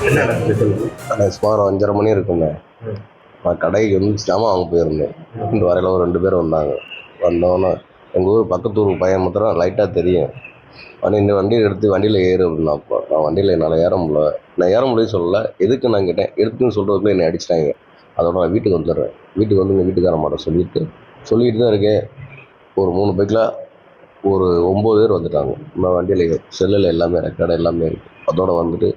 என்ன நடக்குது சொல்லுங்க. சுமார் 5:30 மணி இருக்குங்க. நான் கடைக்கு வந்து ஜாமான் வாங்க போயிருந்தேன். இந்த வரையில் ஒரு 2 பேர் வந்தாங்க. வந்தோன்னே எங்கள் ஊர் பக்கத்து ஊர் பையன் மாத்திரம் லைட்டாக தெரியும். இந்த வண்டியை எடுத்து வண்டியில் ஏறு அப்படின்னாப்போ நான் வண்டியில் என்னால் ஏற முடியல. நான் ஏற முடியும்னு சொல்லலை. எதுக்கு நான் கேட்டேன். எதுக்குன்னு சொல்கிறதுக்குள்ளே என்னை அடிச்சிட்டாங்க. அதோட நான் வீட்டுக்கு வந்துடுறேன். வீட்டுக்கு வந்து எங்கள் வீட்டுக்கார மாட்ட சொல்லிட்டு தான் இருக்கேன். ஒரு 3 பைக்கில் ஒரு 9 பேர் வந்துட்டாங்க. நம்ம வண்டியில் செல்லில் எல்லாமே ரெக்கார்டு எல்லாமே இருக்குது. அதோட வந்துட்டு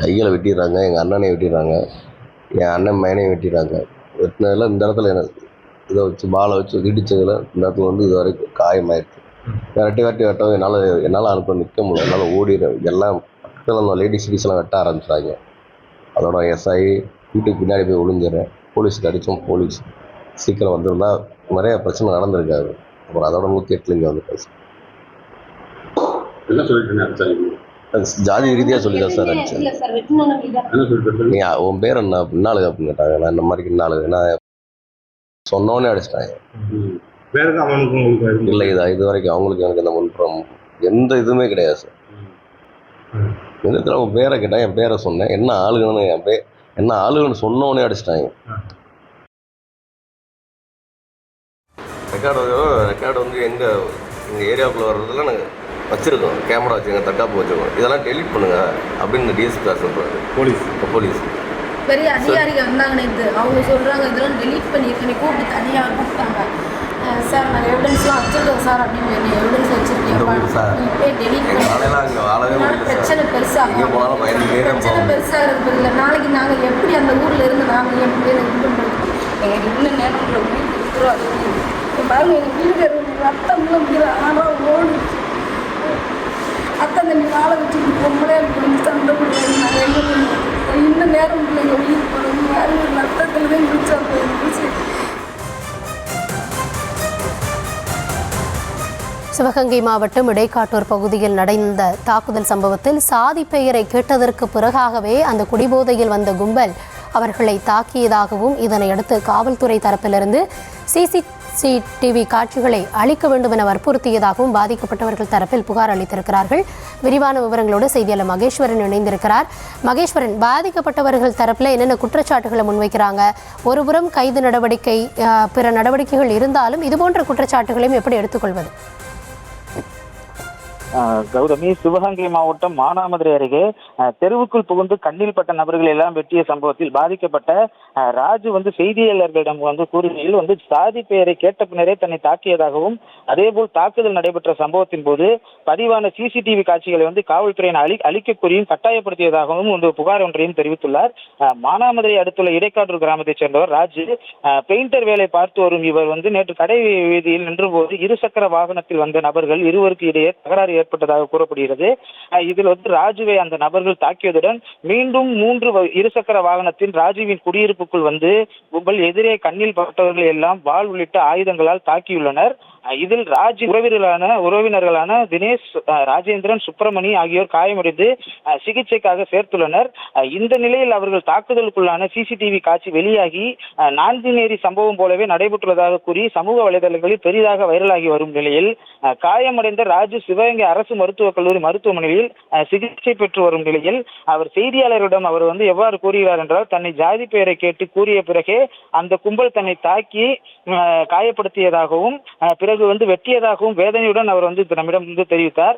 கையில் வெட்டிடுறாங்க. எங்கள் அண்ணனையும் வெட்டிடுறாங்க. என் அண்ணன் பையனையும் வெட்டிடுறாங்க. வெட்டினதில் இந்த இடத்துல எனக்கு இதை வச்சு பாலை வச்சு இடித்ததில் இந்த இடத்துல வந்து இது வரைக்கும் காயமாயிடுச்சு. வெட்டி வெட்டவும் என்னால் அனுப்ப நிற்க முடியல. என்னால் ஓடிடும். எல்லாம் பக்கத்தில் அந்த லேடிஸ்லாம் வெட்ட ஆரம்பிச்சிட்டாங்க. அதோட எஸ்ஐ வீட்டுக்கு பின்னாடி போய் ஒளிஞ்சிடுறேன். போலீஸுக்கு அடித்தோம். போலீஸ் சீக்கிரம் வந்திருந்தா நிறைய பிரச்சனை நடந்திருக்காது. அப்புறம் அதோட 108 இங்கே வந்து பேச என்ன சொல்லிட்டு ஜாதி ரீதியாக சொல்லி தான் சார் அடிச்சேன். நீ உன் பேர் என்ன பின்னாளுங்க அப்படின்னு கேட்டாங்க. நான் இந்த மாதிரி பின்னாளுங்க நான் சொன்னோன்னே அடிச்சிட்டாங்க. இல்லை இது வரைக்கும் அவங்களுக்கு எனக்கு இந்த முன்புறம் எந்த இதுவுமே கிடையாது சார். உன் பேரை கேட்டால் என் பேரை சொன்னேன். என்ன ஆளுங்கன்னு என்ன ஆளுங்கன்னு சொன்னோன்னே அடிச்சிட்டாங்க. ரெக்கார்டு வந்து எங்கள் ஏரியாவுக்குள்ளே வர்றதுல நாங்கள் வச்சுருக்கோம். கேமரா வச்சு எங்கள் தட்டாப்பு வச்சுருக்கோம். இதெல்லாம் டெலிட் பண்ணுங்க அப்படின்னு டிஎஸ்பி சார் சொல்கிறாரு. போலீஸ் பெரிய அதிகாரிகள் வந்தாங்கன்னு அவங்க சொல்கிறாங்க இதெல்லாம் டெலிட் பண்ணியிருக்கேன். கூப்பிட்டு தனியாக கூப்பிட்டாங்க. சார் நான் எவிடன்ஸ்லாம் வச்சுருக்கேன் சார் அப்படின்னு சொல்லி எவிடன்ஸ் வச்சுருக்கேன் டெலிட் பண்ணி பிரச்சனை பெருசாகிறது இல்லை. நாளைக்கு நாங்கள் எப்படி அந்த ஊரில் இருந்து நாங்கள் என் பேர் இது பண்ணுறது எங்களுக்கு இன்னும் நேரம் கொடுத்துரும். அது பாருங்க எங்கள் வீட்டுக்கு ரத்தம்லாம் முடியாது. ஆனால் ஓடிச்சு அத்தை தண்ணி வாழை வச்சுட்டு பொம்பளை வந்து சண்டை போடுறாங்க. நாங்கள் என்ன பண்ணுவோம். இன்னும் நேரம் பிள்ளைங்க உயிர் போடணும். யாரும் ரத்தத்தில் தான் குடிச்சா போயிடுச்சு. சிவகங்கை மாவட்டம் இடைக்காட்டூர் பகுதியில் நடந்த தாக்குதல் சம்பவத்தில் சாதி பெயரை கேட்டதற்கு பிறகாகவே அந்த குடிபோதையில் வந்த கும்பல் அவர்களை தாக்கியதாகவும் இதனையடுத்து காவல்துறை தரப்பிலிருந்து சிசிடிவி காட்சிகளை அளிக்க வேண்டும் என வற்புறுத்தியதாகவும் பாதிக்கப்பட்டவர்கள் தரப்பில் புகார் அளித்திருக்கிறார்கள். விரிவான விவரங்களோடு செய்தியாளர் மகேஸ்வரன் இணைந்திருக்கிறார். மகேஸ்வரன், பாதிக்கப்பட்டவர்கள் தரப்பில் என்னென்ன குற்றச்சாட்டுகளை முன்வைக்கிறாங்க? ஒருபுறம் கைது நடவடிக்கை, பிற நடவடிக்கைகள் இருந்தாலும் இதுபோன்ற குற்றச்சாட்டுகளையும் எப்படி எடுத்துக்கொள்வது? கௌதமி, சிவகங்கை மாவட்டம் மானாமதுரை அருகே தெருவுக்குள் புகுந்து கண்ணில் பட்ட நபர்கள் எல்லாம் வெட்டிய சம்பவத்தில் பாதிக்கப்பட்ட ராஜு செய்தியாளர்களிடம் கூறுகையில் சாதி பெயரை கேட்ட பின்னரே தன்னை தாக்கியதாகவும் அதேபோல் தாக்குதல் நடைபெற்ற சம்பவத்தின் போது பதிவான சிசிடிவி காட்சிகளை காவல்துறையினர் அளிக்க கோரியும் கட்டாயப்படுத்தியதாகவும் புகார் ஒன்றையும் தெரிவித்துள்ளார். மானாமதுரை அடுத்துள்ள இடைக்காட்டூர் கிராமத்தைச் சேர்ந்தவர் ராஜு. பெயிண்டர் வேலை பார்த்து வரும் இவர் நேற்று கடை வீதியில் நின்றபோது இருசக்கர வாகனத்தில் வந்த நபர்கள் இருவருக்கு இடையே தகராறு ஏற்பட்டதாக கூறப்படுகிறது. இதில் ராஜுவை அந்த நபர்கள் தாக்கியதுடன் மீண்டும் 3 இருசக்கர வாகனத்தில் ராஜுவின் குடியிருப்புக்குள் கும்பல் எதிரே கண்ணில் பட்டவர்கள் எல்லாம் வாள் உள்ளிட்ட ஆயுதங்களால் தாக்கியுள்ளனர். இதில் ராஜ் உறவினர்களான தினேஷ், ராஜேந்திரன், சுப்பிரமணி ஆகியோர் காயமடைந்து சிகிச்சைக்காக சேர்த்துள்ளனர். இந்த நிலையில் அவர்கள் தாக்குதலுக்குள்ளான சிசிடிவி காட்சி வெளியாகி நான்கினேரி சம்பவம் போலவே நடைபெற்றுள்ளதாக கூறி சமூக வலைதளங்களில் பெரிதாக வைரலாகி வரும் நிலையில் காயமடைந்த ராஜு சிவகங்கை அரசு மருத்துவக் கல்லூரி மருத்துவமனையில் சிகிச்சை பெற்று வரும் நிலையில் அவர் செய்தியாளரிடம் அவர் எவ்வாறு கூறுகிறார் என்றால், தன்னை ஜாதி பெயரை கேட்டு கூறிய பிறகே அந்த கும்பல் தன்னை தாக்கி காயப்படுத்தியதாகவும் பிறகு வெட்டியதாகவும் வேதனையுடன் அவர் நம்மிடம் தெரிவித்தார்.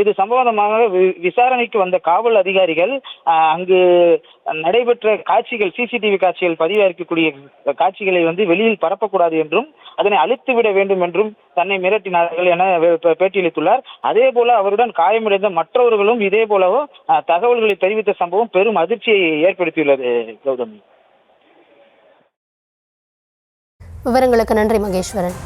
இது சம்பந்தமாக விசாரணைக்கு வந்த காவல் அதிகாரிகள் அங்கு நடைபெற்ற காட்சிகள், சிசிடிவி காட்சிகள் பதிவாக்கக்கூடிய காட்சிகளை வெளியில் பரப்பக்கூடாது என்றும் அதனை அழித்துவிட வேண்டும் என்றும் தன்னை மிரட்டினார்கள் என பேட்டியளித்துள்ளார். அதே போல அவருடன் காயமடைந்த மற்றவர்களும் இதே போலவோ தகவல்களை தெரிவித்த சம்பவம் பெரும் அதிர்ச்சியை ஏற்படுத்தியுள்ளது. கௌதமி, விவரங்களுக்கு நன்றி மகேஸ்வரன்.